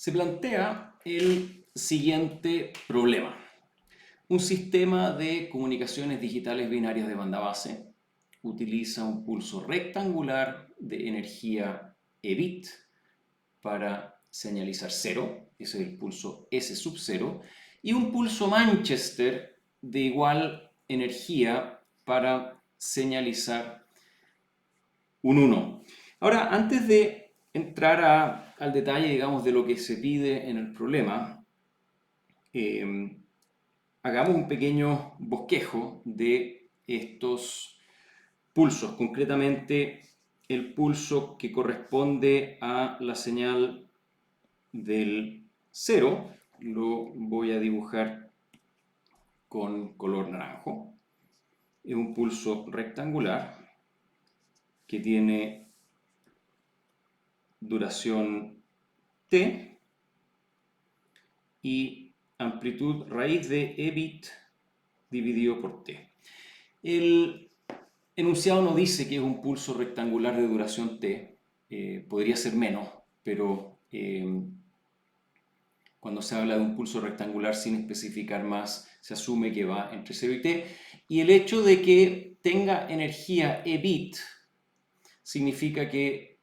Se plantea el siguiente problema. Un sistema de comunicaciones digitales binarias de banda base utiliza un pulso rectangular de energía EBIT para señalizar 0, ese es el pulso S sub 0, y un pulso Manchester de igual energía para señalizar un 1. Ahora, antes de entrar al detalle, digamos, de lo que se pide en el problema, hagamos un pequeño bosquejo de estos pulsos, concretamente el pulso que corresponde a la señal del 0, lo voy a dibujar con color naranjo. Es un pulso rectangular que tiene duración t y amplitud raíz de EBIT dividido por t. El enunciado no dice que es un pulso rectangular de duración t, podría ser menos, pero cuando se habla de un pulso rectangular sin especificar más, se asume que va entre 0 y t. Y el hecho de que tenga energía EBIT significa que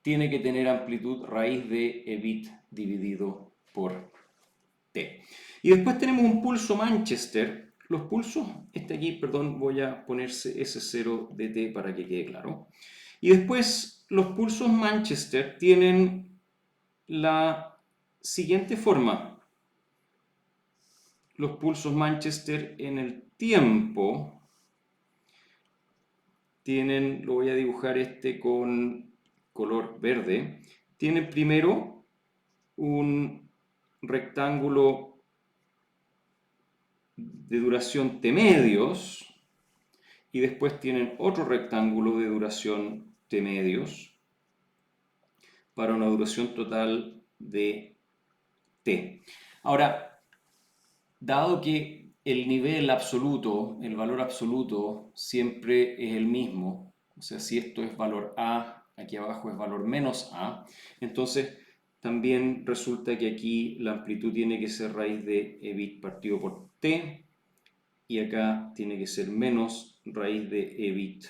tiene que tener amplitud raíz de EBIT dividido por t. Y después tenemos un pulso Manchester. Los pulsos, aquí, perdón, voy a ponerse S0 de t para que quede claro. Y después los pulsos Manchester tienen la siguiente forma. Los pulsos Manchester en el tiempo tienen, lo voy a dibujar con color verde, tienen primero un rectángulo de duración t medios y después tienen otro rectángulo de duración t medios para una duración total de t. Ahora, dado que el nivel absoluto, el valor absoluto, siempre es el mismo, o sea, si esto es valor A, aquí abajo es valor menos A, entonces también resulta que aquí la amplitud tiene que ser raíz de EBIT partido por t, y acá tiene que ser menos raíz de EBIT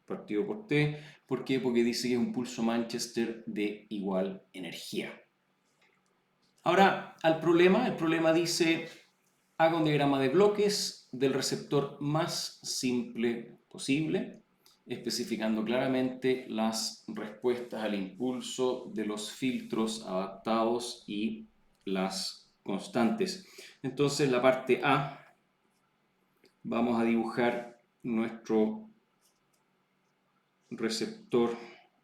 partido por t. ¿Por qué? Porque dice que es un pulso Manchester de igual energía. Ahora, el problema dice, haga un diagrama de bloques del receptor más simple posible, especificando claramente las respuestas al impulso de los filtros adaptados y las constantes. Entonces, la parte A, vamos a dibujar nuestro receptor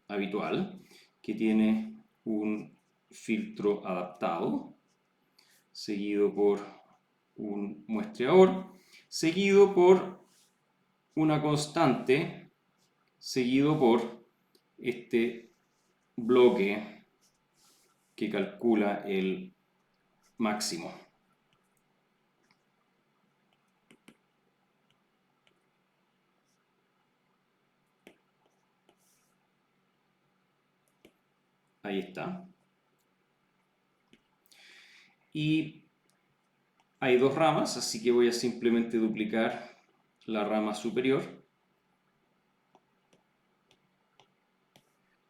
habitual, que tiene un filtro adaptado, seguido por un muestreador, seguido por una constante, seguido por este bloque que calcula el máximo. Ahí está. Y hay dos ramas, así que voy a simplemente duplicar la rama superior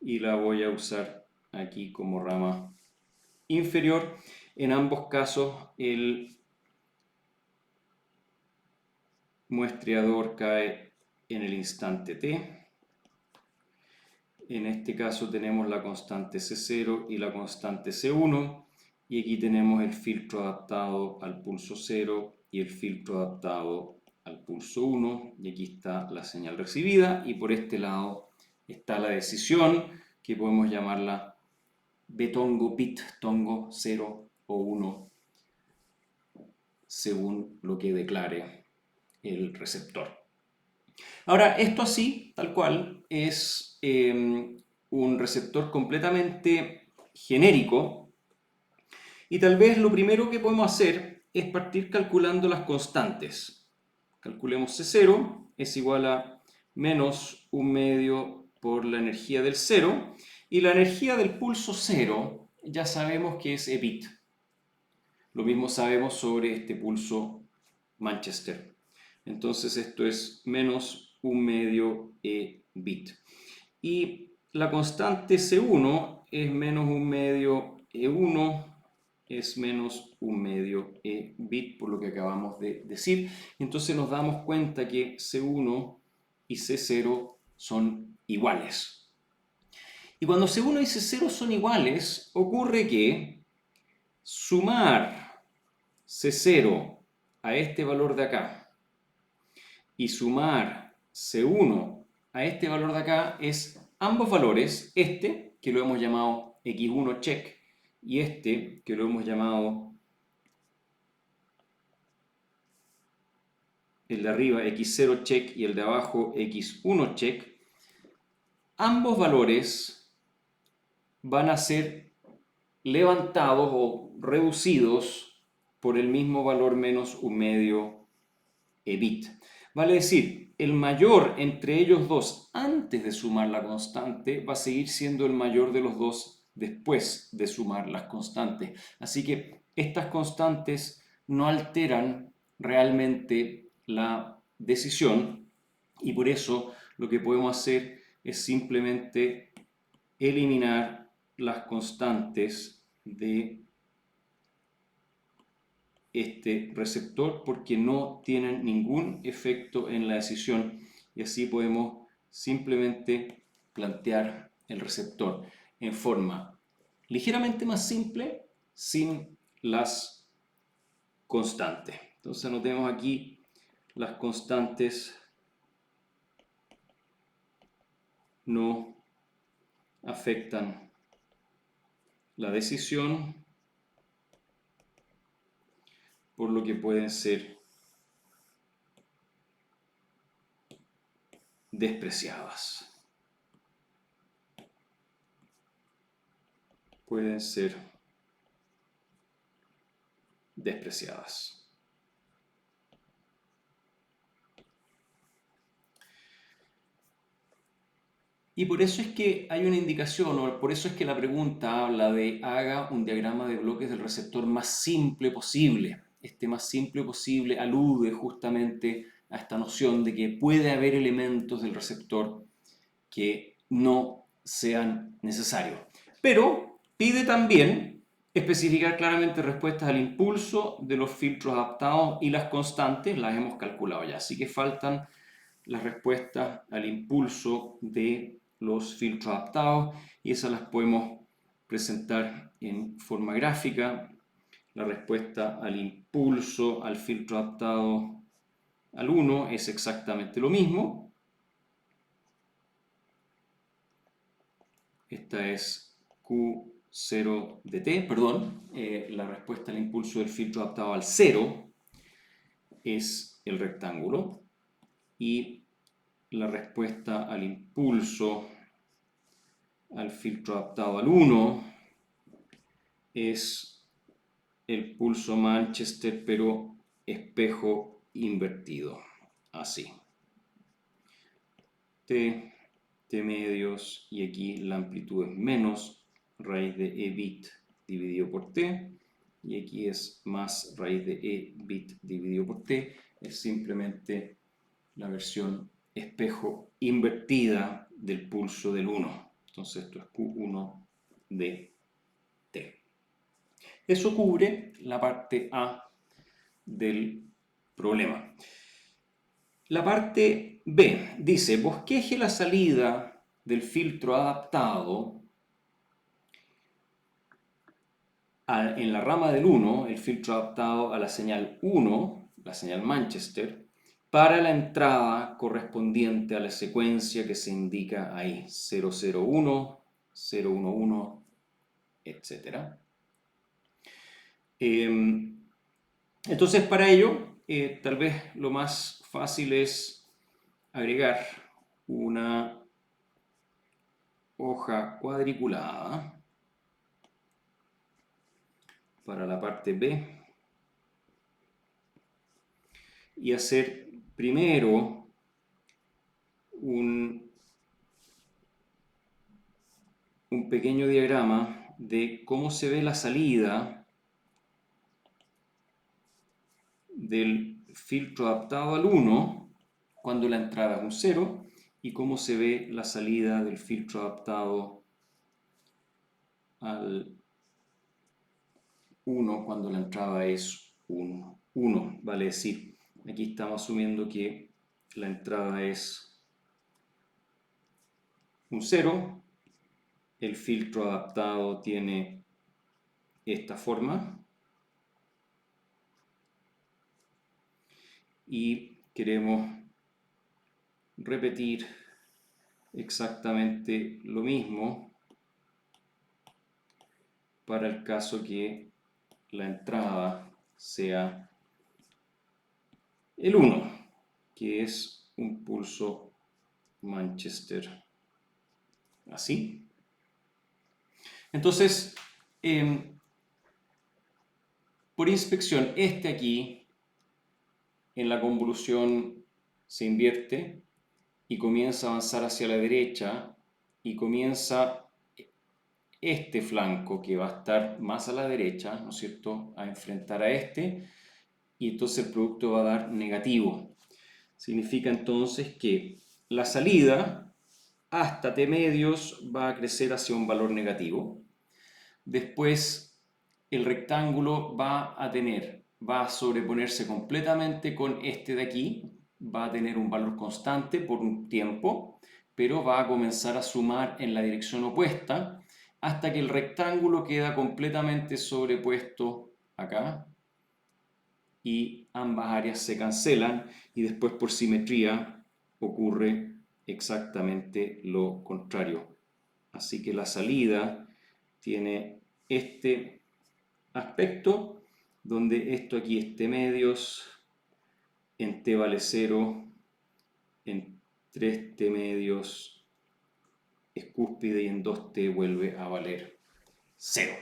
y la voy a usar aquí como rama inferior. En ambos casos el muestreador cae en el instante t. En este caso tenemos la constante C0 y la constante C1, y aquí tenemos el filtro adaptado al pulso 0 y el filtro adaptado al pulso 1, y aquí está la señal recibida, y por este lado está la decisión, que podemos llamarla B-tongo, bit-tongo, 0 o 1, según lo que declare el receptor. Ahora, esto así, tal cual, es un receptor completamente genérico, y tal vez lo primero que podemos hacer es partir calculando las constantes. Calculemos C0 es igual a menos 1 medio por la energía del 0, y la energía del pulso 0 ya sabemos que es EBIT. Lo mismo sabemos sobre este pulso Manchester. Entonces esto es menos 1/2 EBIT. Y la constante C1 es menos 1/2 E1, es menos 1/2 EBIT, por lo que acabamos de decir. Entonces nos damos cuenta que C1 y C0 son iguales. Y cuando C1 y C0 son iguales, ocurre que sumar C0 a este valor de acá y sumar C1 a este valor de acá es ambos valores, este que lo hemos llamado X1 check y este que lo hemos llamado el de arriba X0 check y el de abajo X1 check, ambos valores van a ser levantados o reducidos por el mismo valor menos 1/2 EBIT. Vale decir, el mayor entre ellos dos antes de sumar la constante va a seguir siendo el mayor de los dos después de sumar las constantes. Así que estas constantes no alteran realmente la decisión y por eso lo que podemos hacer es simplemente eliminar las constantes de este receptor porque no tienen ningún efecto en la decisión y así podemos simplemente plantear el receptor en forma ligeramente más simple sin las constantes. Entonces anotemos aquí las constantes no afectan la decisión, por lo que pueden ser despreciadas. Pueden ser despreciadas. Y por eso es que hay una indicación, o por eso es que la pregunta habla de haga un diagrama de bloques del receptor más simple posible. Este más simple posible alude justamente a esta noción de que puede haber elementos del receptor que no sean necesarios. Pero pide también especificar claramente respuestas al impulso de los filtros adaptados y las constantes las hemos calculado ya. Así que faltan las respuestas al impulso de los filtros adaptados y esas las podemos presentar en forma gráfica. La respuesta al impulso al filtro adaptado al 1 es exactamente lo mismo. Esta es Q0 de t, perdón, la respuesta al impulso del filtro adaptado al 0 es el rectángulo y la respuesta al impulso al filtro adaptado al 1 es el pulso Manchester pero espejo invertido, así. T medios y aquí la amplitud es menos raíz de E bit dividido por T y aquí es más raíz de E bit dividido por T, es simplemente la versión espejo invertida del pulso del 1. Entonces esto es Q1 de T. Eso cubre la parte A del problema. La parte B dice, bosqueje la salida del filtro adaptado en la rama del 1, el filtro adaptado a la señal 1, la señal Manchester, para la entrada correspondiente a la secuencia que se indica ahí, 001, 011, etc. Entonces para ello, tal vez lo más fácil es agregar una hoja cuadriculada para la parte B y hacer primero un pequeño diagrama de cómo se ve la salida del filtro adaptado al 1 cuando la entrada es un 0 y cómo se ve la salida del filtro adaptado al 1 cuando la entrada es 1. 1, vale decir, aquí estamos asumiendo que la entrada es un 0, el filtro adaptado tiene esta forma y queremos repetir exactamente lo mismo para el caso que la entrada sea el 1, que es un pulso Manchester. Así. Entonces, por inspección, este aquí en la convolución se invierte y comienza a avanzar hacia la derecha y comienza este flanco que va a estar más a la derecha, ¿no es cierto?, a enfrentar a este, y entonces el producto va a dar negativo. Significa entonces que la salida hasta T medios va a crecer hacia un valor negativo. Después el rectángulo va a sobreponerse completamente con este de aquí, va a tener un valor constante por un tiempo, pero va a comenzar a sumar en la dirección opuesta hasta que el rectángulo queda completamente sobrepuesto acá y ambas áreas se cancelan y después por simetría ocurre exactamente lo contrario. Así que la salida tiene este aspecto donde esto aquí es T medios, en T vale 0, en 3T medios es cúspide y en 2T vuelve a valer 0.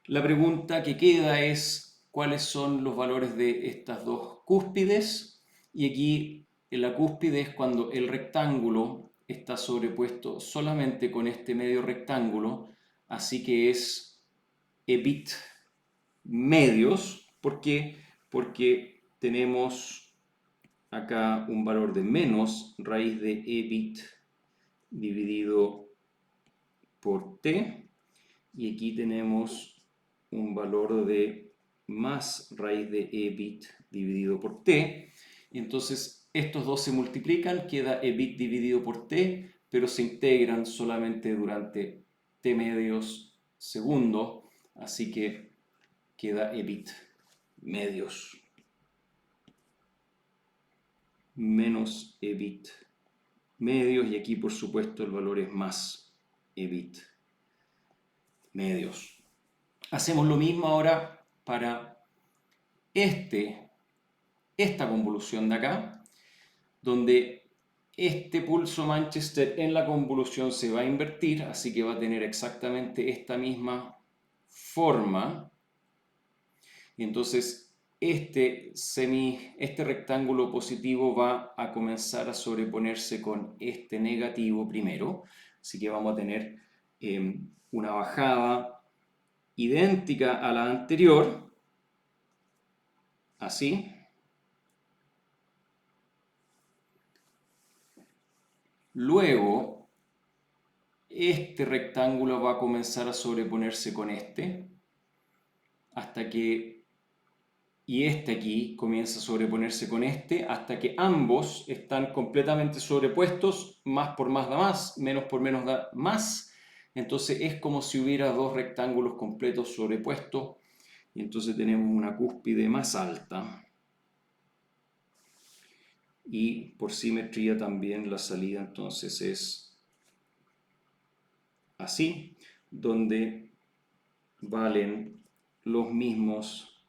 La pregunta que queda es cuáles son los valores de estas dos cúspides, y aquí en la cúspide es cuando el rectángulo está sobrepuesto solamente con este medio rectángulo, así que es EBIT medios. ¿Por qué? Porque tenemos acá un valor de menos raíz de EBIT dividido por T, y aquí tenemos un valor de más raíz de EBIT dividido por T. Entonces estos dos se multiplican, queda EBIT dividido por T, pero se integran solamente durante T medios segundos, así que queda EBIT medios menos EBIT medios, y aquí por supuesto el valor es más EBIT medios. Hacemos lo mismo ahora para esta convolución de acá, donde este pulso Manchester en la convolución se va a invertir, así que va a tener exactamente esta misma forma. Y entonces este rectángulo positivo va a comenzar a sobreponerse con este negativo primero, así que vamos a tener una bajada idéntica a la anterior, así. Luego, este rectángulo va a comenzar a sobreponerse con este, hasta que, y este aquí comienza a sobreponerse con este, hasta que ambos están completamente sobrepuestos, más por más da más, menos por menos da más. Entonces es como si hubiera dos rectángulos completos sobrepuestos, y entonces tenemos una cúspide más alta. Y por simetría también la salida entonces es así, donde valen los mismos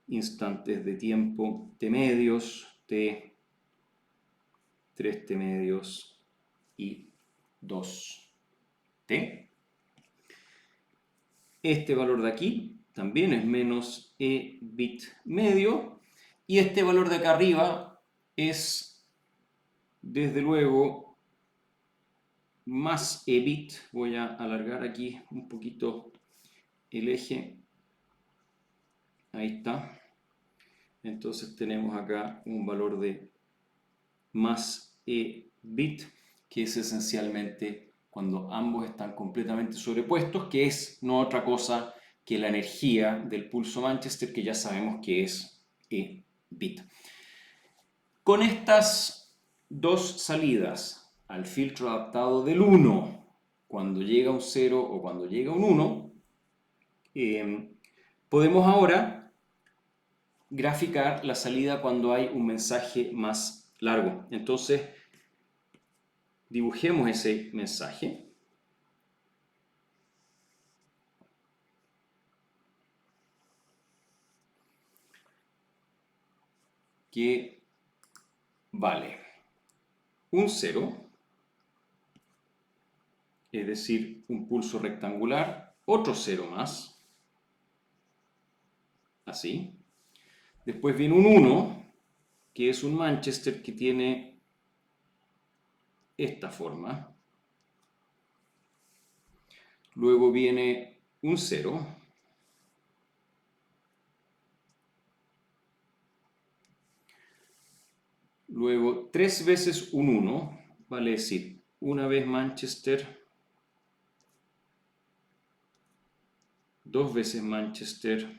instantes de tiempo T medios, T, 3T medios y 2T. Este valor de aquí también es menos E bit medio, y este valor de acá arriba es desde luego más E bit. Voy a alargar aquí un poquito el eje. Ahí está. Entonces tenemos acá un valor de más E bit, que es esencialmente cuando ambos están completamente sobrepuestos, que es no otra cosa que la energía del pulso Manchester, que ya sabemos que es E bit. Con estas dos salidas al filtro adaptado del 1, cuando llega un 0 o cuando llega un 1, podemos ahora graficar la salida cuando hay un mensaje más largo. Entonces, dibujemos ese mensaje. Que vale un 0, es decir, un pulso rectangular, otro 0 más, así. Después viene un 1, que es un Manchester que tiene esta forma. Luego viene un 0. Luego 3 veces un 1, vale decir, una vez Manchester, 2 veces Manchester,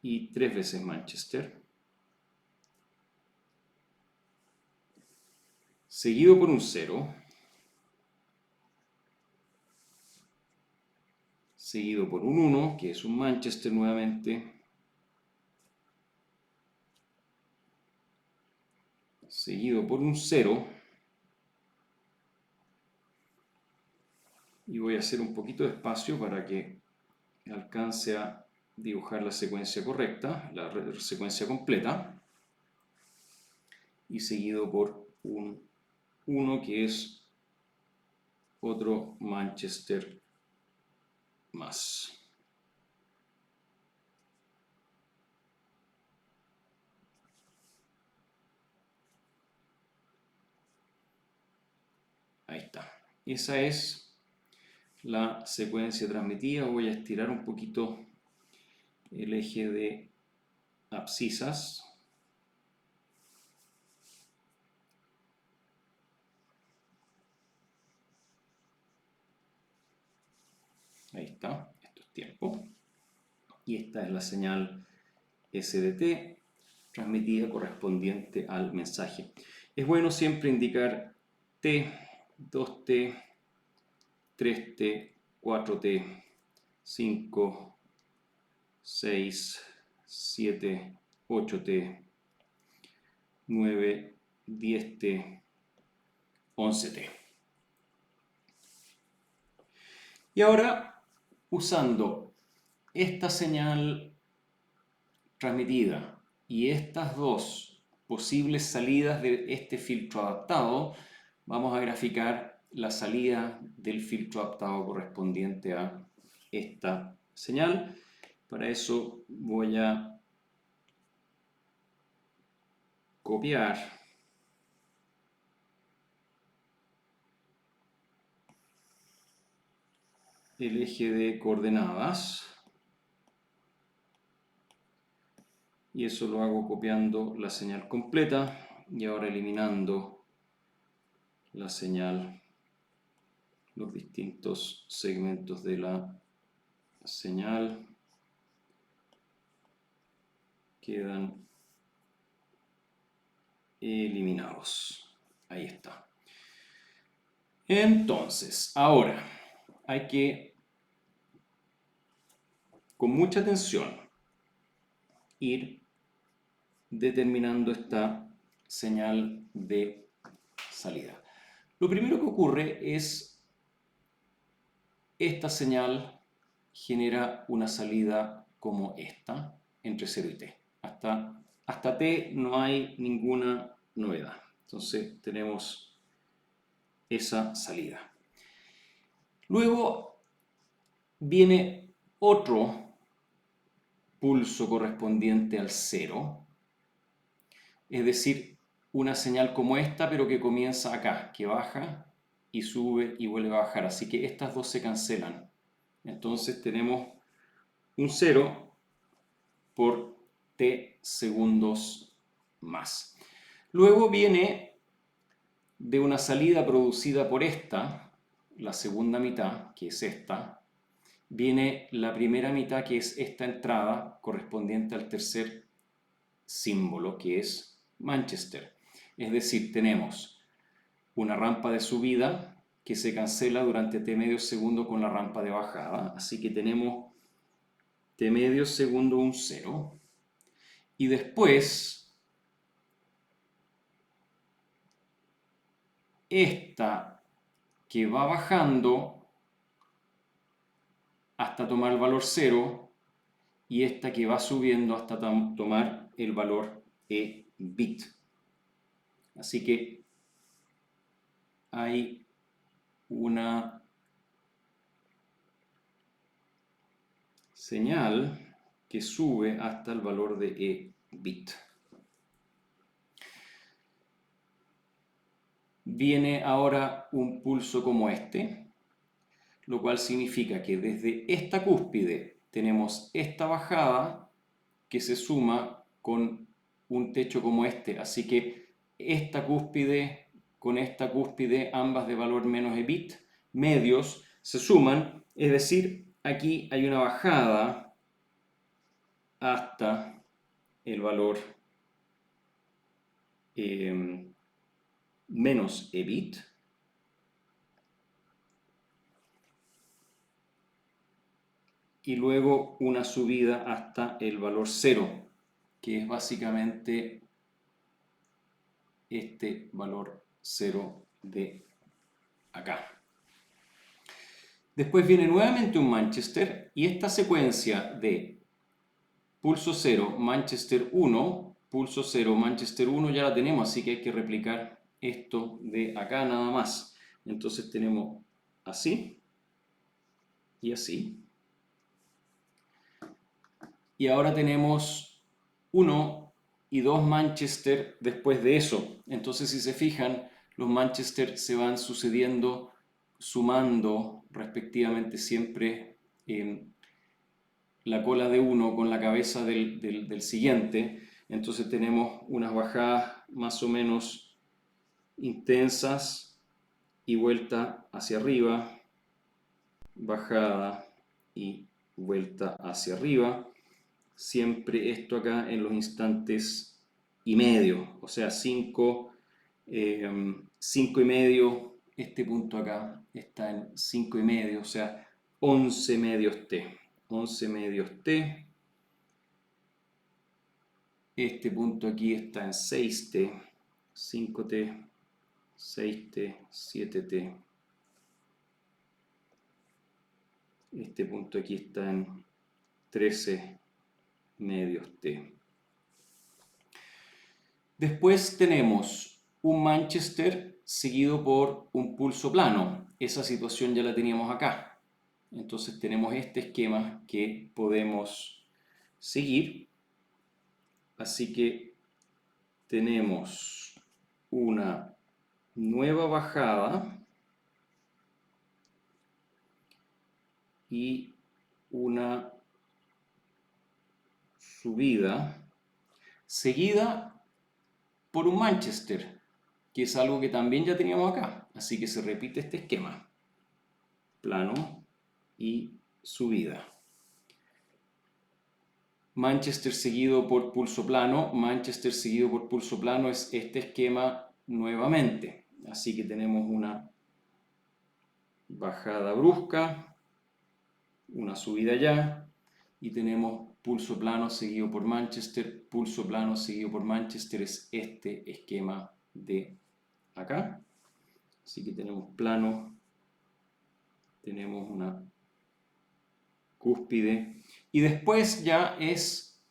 y 3 veces Manchester, seguido por un 0, seguido por un 1, que es un Manchester nuevamente, seguido por un 0, y voy a hacer un poquito de espacio para que alcance a dibujar la secuencia correcta, la secuencia completa, y seguido por un 1 que es otro Manchester más. Ahí está. Esa es la secuencia transmitida. Voy a estirar un poquito el eje de abscisas. Ahí está, esto es tiempo. Y esta es la señal SDT transmitida correspondiente al mensaje. Es bueno siempre indicar T, 2T, 3T, 4T, 5, 6, 7, 8T, 9, 10T, 11T. Y ahora, usando esta señal transmitida y estas dos posibles salidas de este filtro adaptado, vamos a graficar la salida del filtro adaptado correspondiente a esta señal. Para eso voy a copiar el eje de coordenadas y eso lo hago copiando la señal completa y ahora eliminando la señal, los distintos segmentos de la señal quedan eliminados. Ahí está. Entonces, ahora hay que, con mucha atención, ir determinando esta señal de salida. Lo primero que ocurre es esta señal genera una salida como esta entre 0 y t. Hasta t no hay ninguna novedad. Entonces tenemos esa salida. Luego viene otro pulso correspondiente al 0, es decir, una señal como esta, pero que comienza acá, que baja y sube y vuelve a bajar. Así que estas dos se cancelan. Entonces tenemos un 0 por t segundos más. Luego viene de una salida producida por esta, la segunda mitad, que es esta, viene la primera mitad, que es esta entrada correspondiente al tercer símbolo, que es Manchester. Es decir, tenemos una rampa de subida que se cancela durante t medio segundo con la rampa de bajada. Así que tenemos t medio segundo un 0. Y después, esta que va bajando hasta tomar el valor 0 y esta que va subiendo hasta tomar el valor e bit. Así que hay una señal que sube hasta el valor de e bit. Viene ahora un pulso como este, lo cual significa que desde esta cúspide tenemos esta bajada que se suma con un techo como este. Así que esta cúspide con esta cúspide, ambas de valor menos e bit, medios, se suman. Es decir, aquí hay una bajada hasta el valor menos e bit. Y luego una subida hasta el valor 0, que es básicamente este valor 0 de acá. Después viene nuevamente un Manchester y esta secuencia de pulso 0, Manchester 1, pulso 0, Manchester 1 ya la tenemos, así que hay que replicar esto de acá nada más. Entonces tenemos así y así. Y ahora tenemos 1 y 2 Manchester después de eso. Entonces, si se fijan, los Manchester se van sucediendo, sumando respectivamente siempre la cola de uno con la cabeza del siguiente. Entonces tenemos unas bajadas más o menos intensas y vuelta hacia arriba, bajada y vuelta hacia arriba. Siempre esto acá en los instantes y medio, o sea, 5 y medio, este punto acá está en 5 y medio, o sea, 11 medios t. 11 medios t. Este punto aquí está en 6t, 5t, 6t, 7t. Este punto aquí está en 13 medios t. Después tenemos un Manchester seguido por un pulso plano. Esa situación ya la teníamos acá. Entonces tenemos este esquema que podemos seguir. Así que tenemos una nueva bajada y una subida seguida por un Manchester, que es algo que también ya teníamos acá. Así que se repite este esquema. Plano y subida. Manchester seguido por pulso plano, Manchester seguido por pulso plano es este esquema nuevamente. Así que tenemos una bajada brusca, una subida ya, y tenemos pulso plano seguido por Manchester, pulso plano seguido por Manchester, es este esquema de acá. Así que tenemos plano, tenemos una cúspide, y después ya es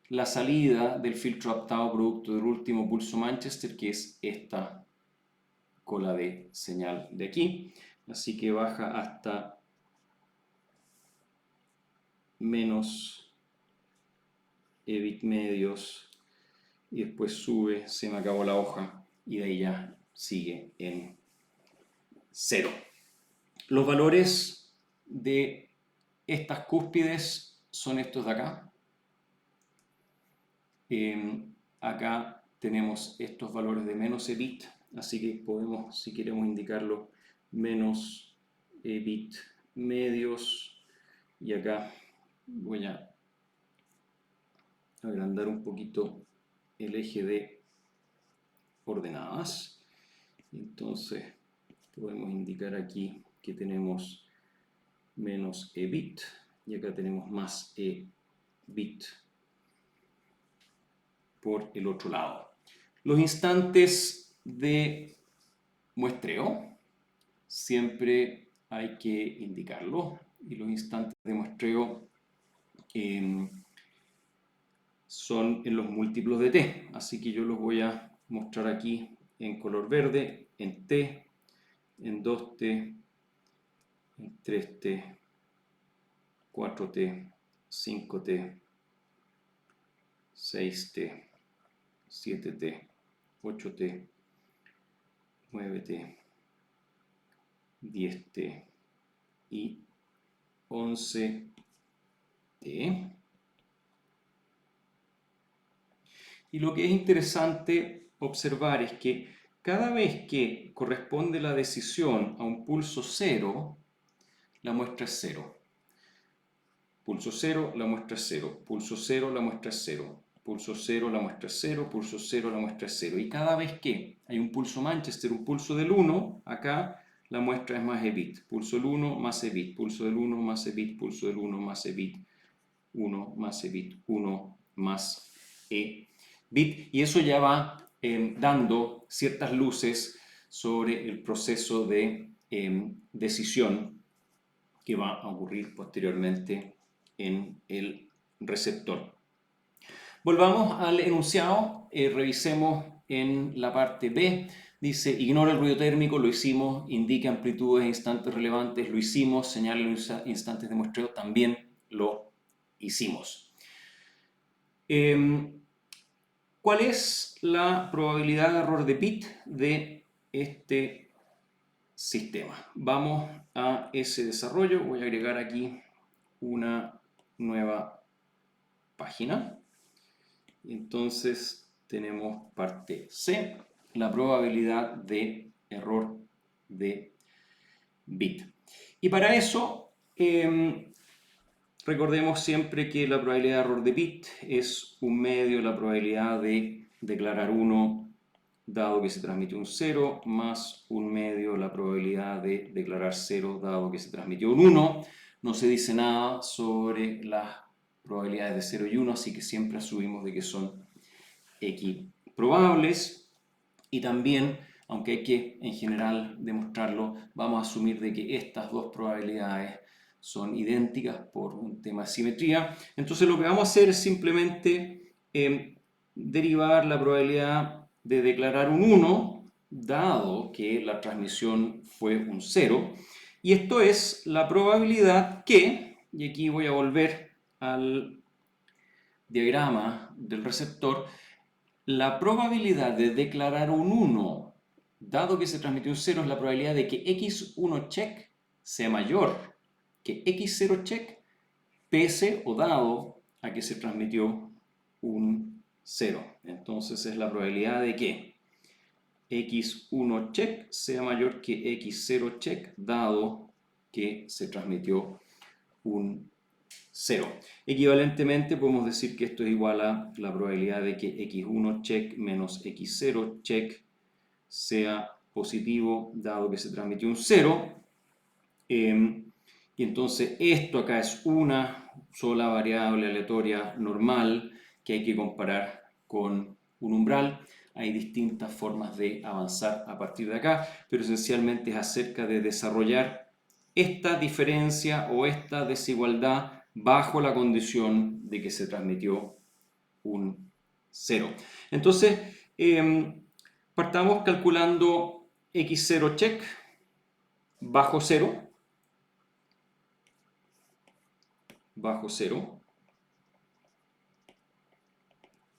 la salida del filtro adaptado producto del último pulso Manchester, que es esta cola de señal de aquí. Así que baja hasta menos e bit medios y después sube, se me acabó la hoja, y de ahí ya sigue en 0. Los valores de estas cúspides son estos de acá. Acá tenemos estos valores de menos EBIT, así que podemos, si queremos indicarlo, menos EBIT medios, y acá voy a agrandar un poquito el eje de ordenadas. Entonces podemos indicar aquí que tenemos menos EBIT y acá tenemos más EBIT por el otro lado. Los instantes de muestreo siempre hay que indicarlo, y los instantes de muestreo son en los múltiplos de t, así que yo los voy a mostrar aquí en color verde, en t, en 2t, en 3t, 4t, 5t, 6t, 7t, 8t, 9t, 10t y 11t. Y lo que es interesante observar es que cada vez que corresponde la decisión a un pulso 0, la muestra es 0. Pulso 0, la muestra es 0. Pulso 0, la muestra es 0. Pulso 0, la muestra es 0. Pulso 0, la muestra es 0. Y cada vez que hay un pulso Manchester, un pulso del 1, acá la muestra es más EBIT. Pulso del 1 más EBIT. Pulso del 1 más EBIT. Pulso del 1 más EBIT. 1 más EBIT. 1 más EBIT. Y eso ya va dando ciertas luces sobre el proceso de decisión que va a ocurrir posteriormente en el receptor. Volvamos al enunciado, revisemos en la parte B. Dice, ignora el ruido térmico, lo hicimos, indica amplitudes e instantes relevantes, lo hicimos, señala los instantes de muestreo, también lo hicimos. ¿Cuál es la probabilidad de error de bit de este sistema? Vamos a ese desarrollo, voy a agregar aquí una nueva página. Entonces tenemos parte C, la probabilidad de error de bit. Y para eso recordemos siempre que la probabilidad de error de bit es un medio de la probabilidad de declarar 1 dado que se transmitió un 0 más un medio de la probabilidad de declarar 0 dado que se transmitió un 1. No se dice nada sobre las probabilidades de 0 y 1, así que siempre asumimos de que son equiprobables. Y también, aunque hay que en general demostrarlo, vamos a asumir de que estas dos probabilidades son idénticas por un tema de simetría. Entonces lo que vamos a hacer es simplemente derivar la probabilidad de declarar un 1 dado que la transmisión fue un 0, y esto es la probabilidad que, y aquí voy a volver al diagrama del receptor, la probabilidad de declarar un 1 dado que se transmitió un 0 es la probabilidad de que x1 check sea mayor que x0 check pese o dado a que se transmitió un 0. Entonces es la probabilidad de que x1 check sea mayor que x0 check dado que se transmitió un 0. Equivalentemente podemos decir que esto es igual a la probabilidad de que x1 check menos x0 check sea positivo dado que se transmitió un 0. Y entonces esto acá es una sola variable aleatoria normal que hay que comparar con un umbral. Hay distintas formas de avanzar a partir de acá, pero esencialmente es acerca de desarrollar esta diferencia o esta desigualdad bajo la condición de que se transmitió un 0. Entonces, partamos calculando x0 check bajo 0,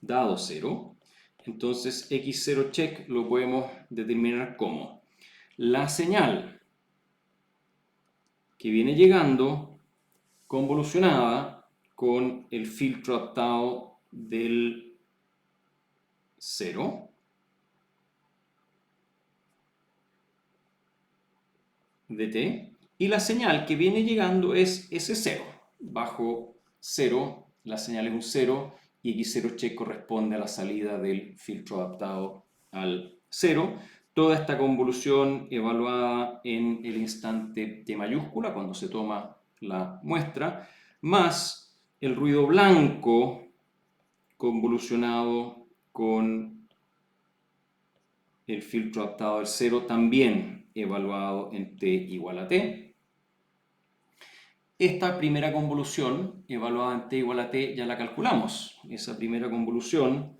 dado 0, Entonces x0 check lo podemos determinar como la señal que viene llegando convolucionada con el filtro adaptado del 0 de t, y la señal que viene llegando es ese 0. Bajo 0, la señal es un 0 y x0 check corresponde a la salida del filtro adaptado al 0. Toda esta convolución evaluada en el instante t mayúscula, cuando se toma la muestra, más el ruido blanco convolucionado con el filtro adaptado al 0, también evaluado en t igual a t. Esta primera convolución, evaluada en t igual a t, ya la calculamos. Esa primera convolución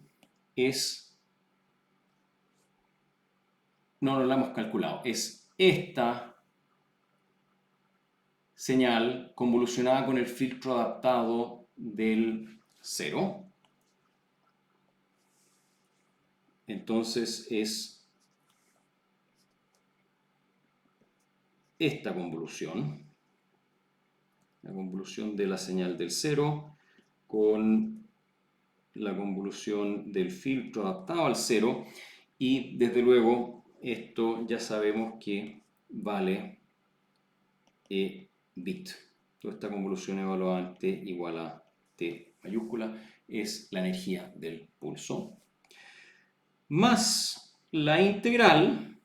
no la hemos calculado, es esta señal convolucionada con el filtro adaptado del 0. Entonces es esta convolución, la convolución de la señal del 0 con la convolución del filtro adaptado al 0, y desde luego esto ya sabemos que vale bit. Toda esta convolución evaluada en t igual a t mayúscula es la energía del pulso, más la integral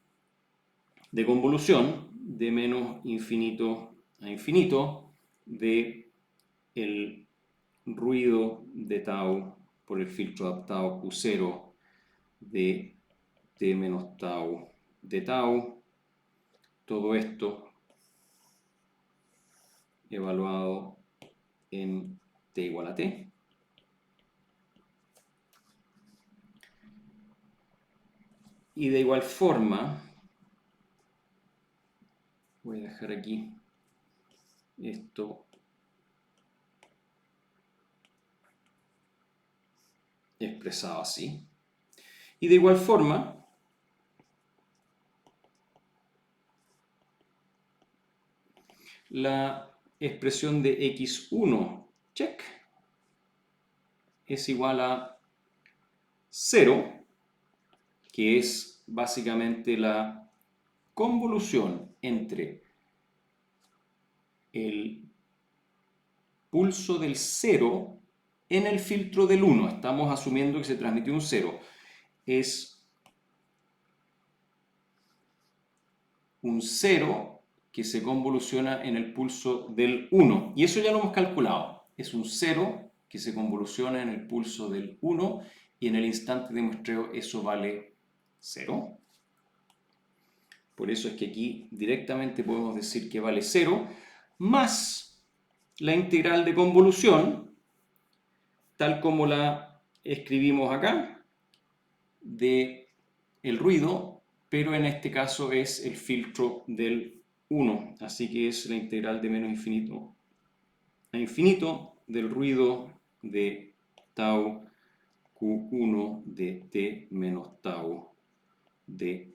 de convolución de menos infinito a infinito de el ruido de tau por el filtro adaptado Q0 de t menos tau de tau. Todo esto evaluado en t igual a t. Y de igual forma, voy a dejar aquí esto expresado así. Y de igual forma, la expresión de x1 check es igual a 0, que es básicamente la convolución entre el pulso del 0 en el filtro del 1. Estamos asumiendo que se transmitió un 0. Es un 0 que se convoluciona en el pulso del 1. Y eso ya lo hemos calculado. Es un 0 que se convoluciona en el pulso del 1 y en el instante de muestreo eso vale 0. Por eso es que aquí directamente podemos decir que vale 0 más la integral de convolución, tal como la escribimos acá, de el ruido, pero en este caso es el filtro del 1, así que es la integral de menos infinito a infinito del ruido de tau Q1 de t menos tau de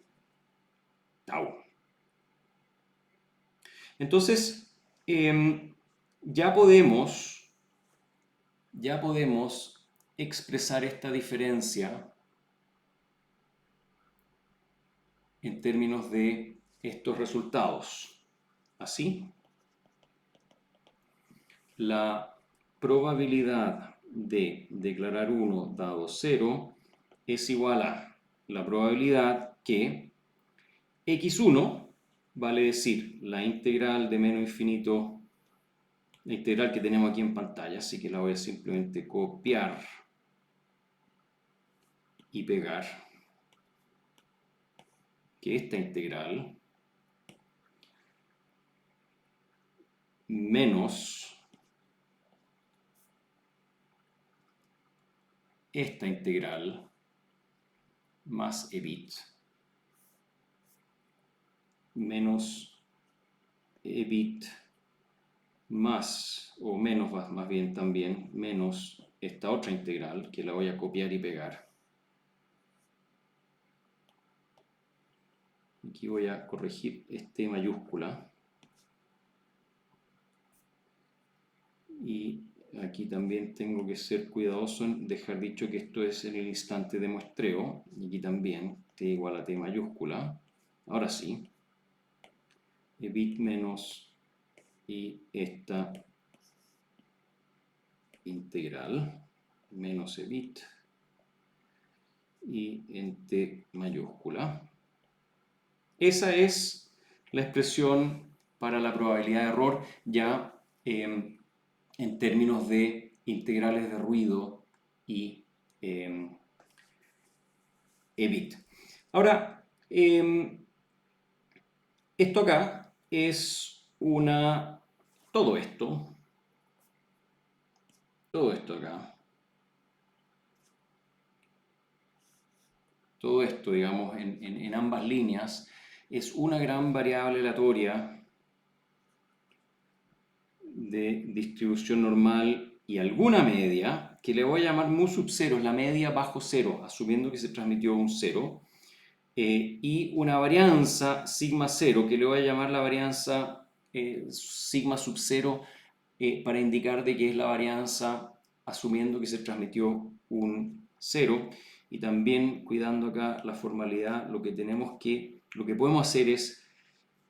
tau. Entonces, ya podemos expresar esta diferencia en términos de estos resultados. Así, la probabilidad de declarar 1 dado 0 es igual a la probabilidad que x1 vale decir la integral de menos infinito, la integral que tenemos aquí en pantalla, así que la voy a simplemente copiar y pegar, que esta integral menos esta integral más EBIT, menos EBIT más, o menos más bien también, menos esta otra integral, que la voy a copiar y pegar. Aquí voy a corregir este mayúscula. Y aquí también tengo que ser cuidadoso en dejar dicho que esto es en el instante de muestreo. Y aquí también t igual a t mayúscula. Ahora sí. EBIT menos y esta integral menos EBIT y en t mayúscula. Esa es la expresión para la probabilidad de error ya en términos de integrales de ruido y EBIT. Ahora, esto acá es todo esto acá, todo esto, digamos, en ambas líneas, es una gran variable aleatoria de distribución normal y alguna media, que le voy a llamar mu sub 0, es la media bajo 0, asumiendo que se transmitió un 0, y una varianza sigma 0, que le voy a llamar la varianza sigma sub 0, para indicar de que es la varianza asumiendo que se transmitió un 0, y también cuidando acá la formalidad, lo que podemos hacer es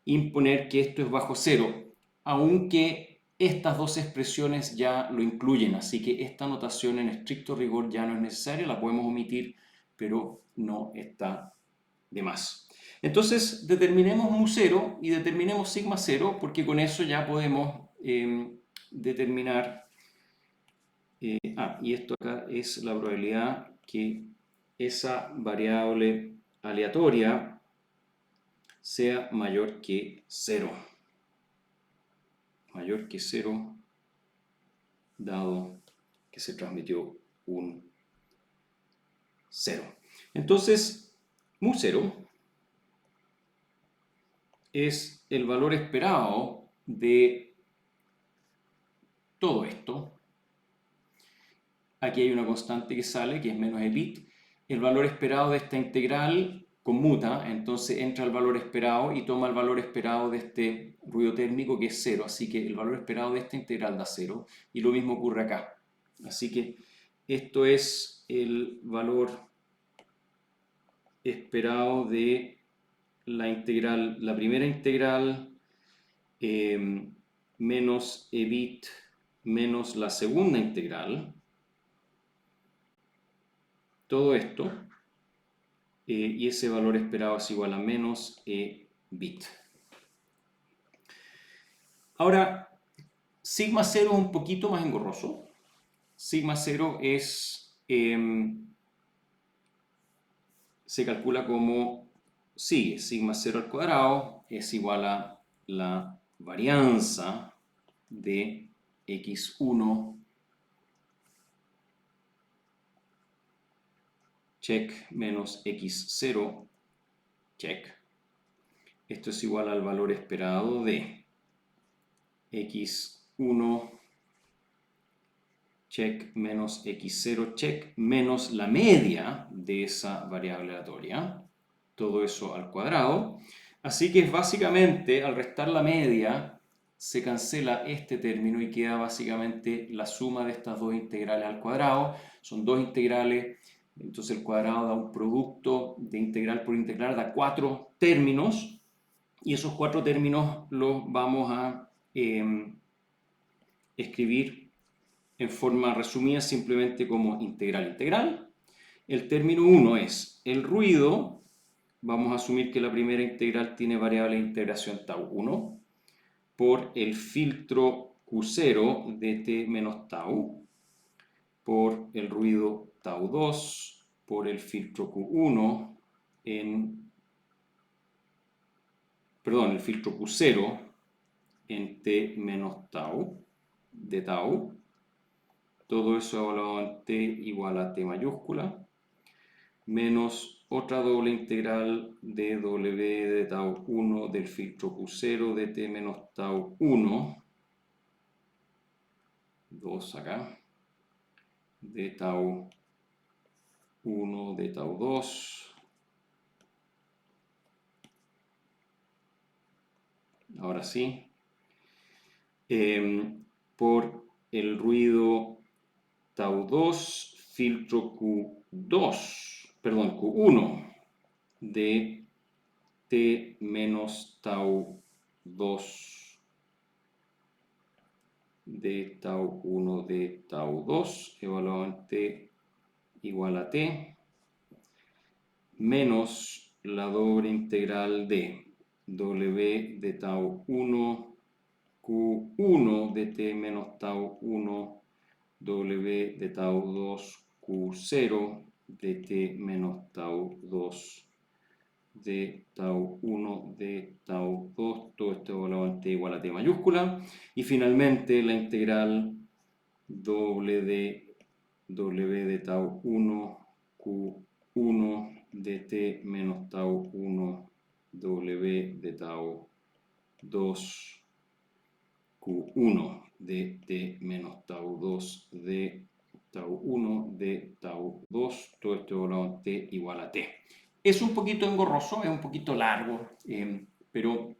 imponer que esto es bajo 0, aunque estas dos expresiones ya lo incluyen, así que esta notación en estricto rigor ya no es necesaria, la podemos omitir, pero no está de más. Entonces determinemos mu 0 y determinemos sigma 0, porque con eso ya podemos determinar, y esto acá es la probabilidad que esa variable aleatoria sea mayor que 0. Mayor que 0, dado que se transmitió un 0. Entonces, mu 0 es el valor esperado de todo esto. Aquí hay una constante que sale, que es menos EBIT. El valor esperado de esta integral conmuta, entonces entra el valor esperado y toma el valor esperado de este ruido térmico, que es 0. Así que el valor esperado de esta integral da 0. Y lo mismo ocurre acá. Así que esto es el valor esperado de la integral, la primera integral menos EBIT menos la segunda integral. Todo esto, y ese valor esperado es igual a menos EBIT. Ahora, sigma 0 es un poquito más engorroso. Sigma 0 se calcula como sigue: sigma 0 al cuadrado es igual a la varianza de x1 check menos x0 check. Esto es igual al valor esperado de x1 check menos x0 check menos la media de esa variable aleatoria. Todo eso al cuadrado. Así que es básicamente, al restar la media, se cancela este término y queda básicamente la suma de estas dos integrales al cuadrado. Son dos integrales, entonces el cuadrado da un producto de integral por integral, da 4 términos, y esos 4 términos los vamos a escribir en forma resumida simplemente como integral integral. El término 1 es el ruido. Vamos a asumir que la primera integral tiene variable de integración tau 1 por el filtro Q0 de t menos tau, por el ruido tau 2, por el filtro Q1 el filtro Q0 en t menos tau de tau. Todo eso evaluado en t igual a t mayúscula, menos otra doble integral de w de tau 1 del filtro Q0 de t menos tau 1, 2 acá, de tau 1 de tau 2, ahora sí, por el ruido tau 2, filtro Q2, perdón, Q1 de T menos tau 2 de tau 1 de tau 2 evaluado en T igual a T menos la doble integral de W de tau 1 Q1 de T menos tau 1 W de tau 2 Q0 de T menos tau 2 de tau 1 de tau 2, todo esto evaluado en T igual a T mayúscula, y finalmente la integral W de tau 1 Q1 de T menos tau 1 W de tau 2 Q1 de T menos tau 2 de tau 1 de tau 2, todo esto evaluado en T igual a T. Es un poquito engorroso, es un poquito largo, pero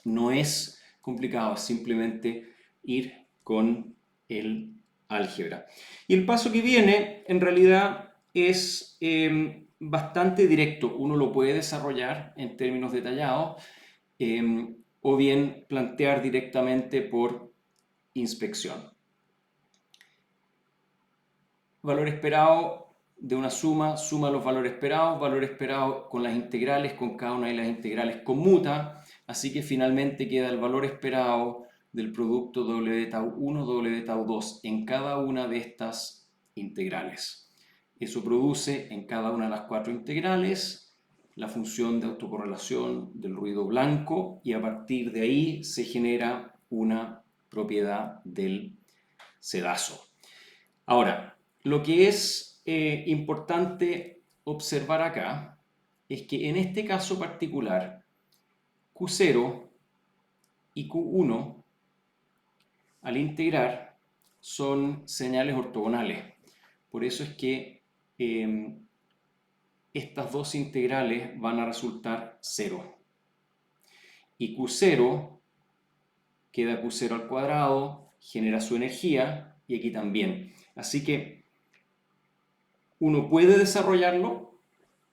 no es complicado, es simplemente ir con el álgebra. Y el paso que viene, en realidad, es bastante directo. Uno lo puede desarrollar en términos detallados o bien plantear directamente por inspección. Valor esperado de una suma, suma los valores esperados, valor esperado con las integrales, con cada una de las integrales conmuta, así que finalmente queda el valor esperado del producto W de tau 1, W de tau 2 en cada una de estas integrales. Eso produce en cada una de las cuatro integrales la función de autocorrelación del ruido blanco y a partir de ahí se genera una propiedad del sedazo. Ahora, lo que es importante observar acá es que en este caso particular, Q0 y Q1 al integrar son señales ortogonales. Por eso es que estas dos integrales van a resultar 0. Y Q0 queda Q0 al cuadrado, genera su energía y aquí también. Así que uno puede desarrollarlo.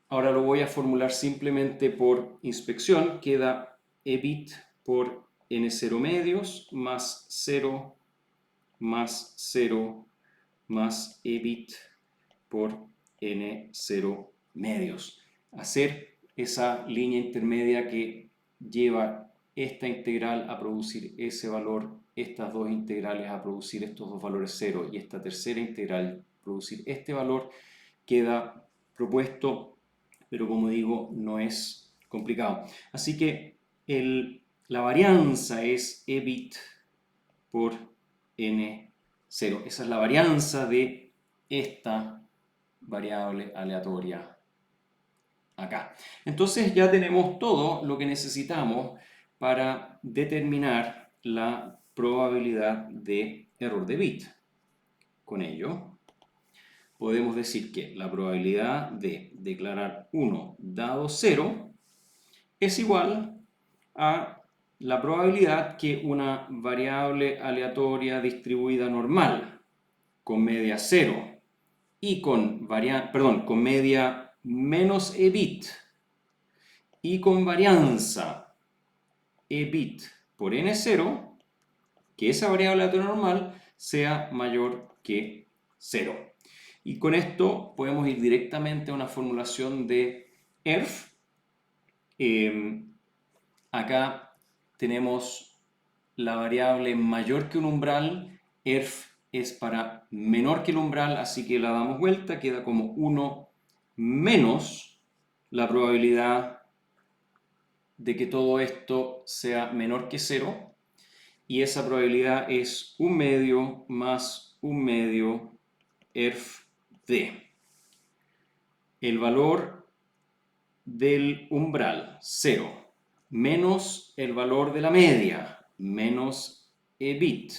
Ahora lo voy a formular simplemente por inspección. Queda EBIT por N0 medios más 0 más 0 más EBIT por N0 medios. Hacer esa línea intermedia que lleva esta integral a producir ese valor, estas dos integrales a producir estos dos valores 0 y esta tercera integral a producir este valor, queda propuesto, pero como digo, no es complicado. Así que la varianza es EBIT por N0. Esa es la varianza de esta variable aleatoria acá. Entonces ya tenemos todo lo que necesitamos para determinar la probabilidad de error de bit. Con ello, podemos decir que la probabilidad de declarar 1 dado 0 es igual a la probabilidad que una variable aleatoria distribuida normal con media 0 y con media menos EBIT y con varianza EBIT por N0, que esa variable aleatoria normal sea mayor que 0. Y con esto podemos ir directamente a una formulación de ERF. Acá tenemos la variable mayor que un umbral. ERF es para menor que el umbral, así que la damos vuelta. Queda como 1 menos la probabilidad de que todo esto sea menor que 0. Y esa probabilidad es 1 medio más 1 medio ERF de el valor del umbral 0 menos el valor de la media menos EBIT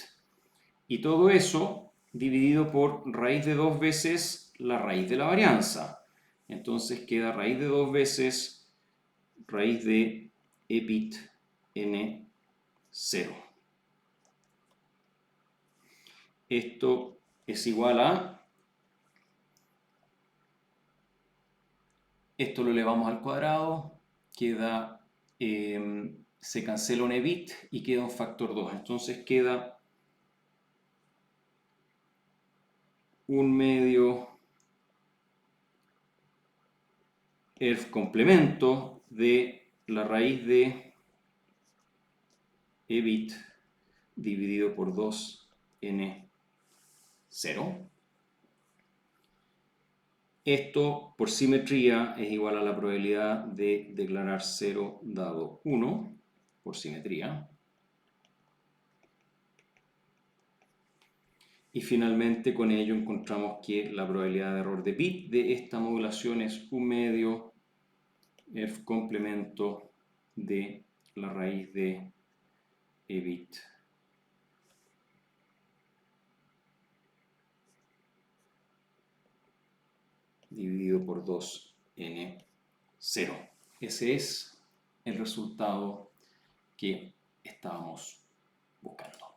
y todo eso dividido por raíz de 2 veces la raíz de la varianza. Entonces queda raíz de 2 veces raíz de EBIT N0. 0. Esto es igual a, esto lo elevamos al cuadrado, queda, se cancela un EBIT y queda un factor 2. Entonces queda 1/2 ERF complemento de la raíz de EBIT dividido por 2n0. Esto, por simetría, es igual a la probabilidad de declarar 0 dado 1, por simetría. Y finalmente con ello encontramos que la probabilidad de error de bit de esta modulación es 1/2 ERF complemento de la raíz de EBIT dividido por 2n0. Ese es el resultado que estábamos buscando.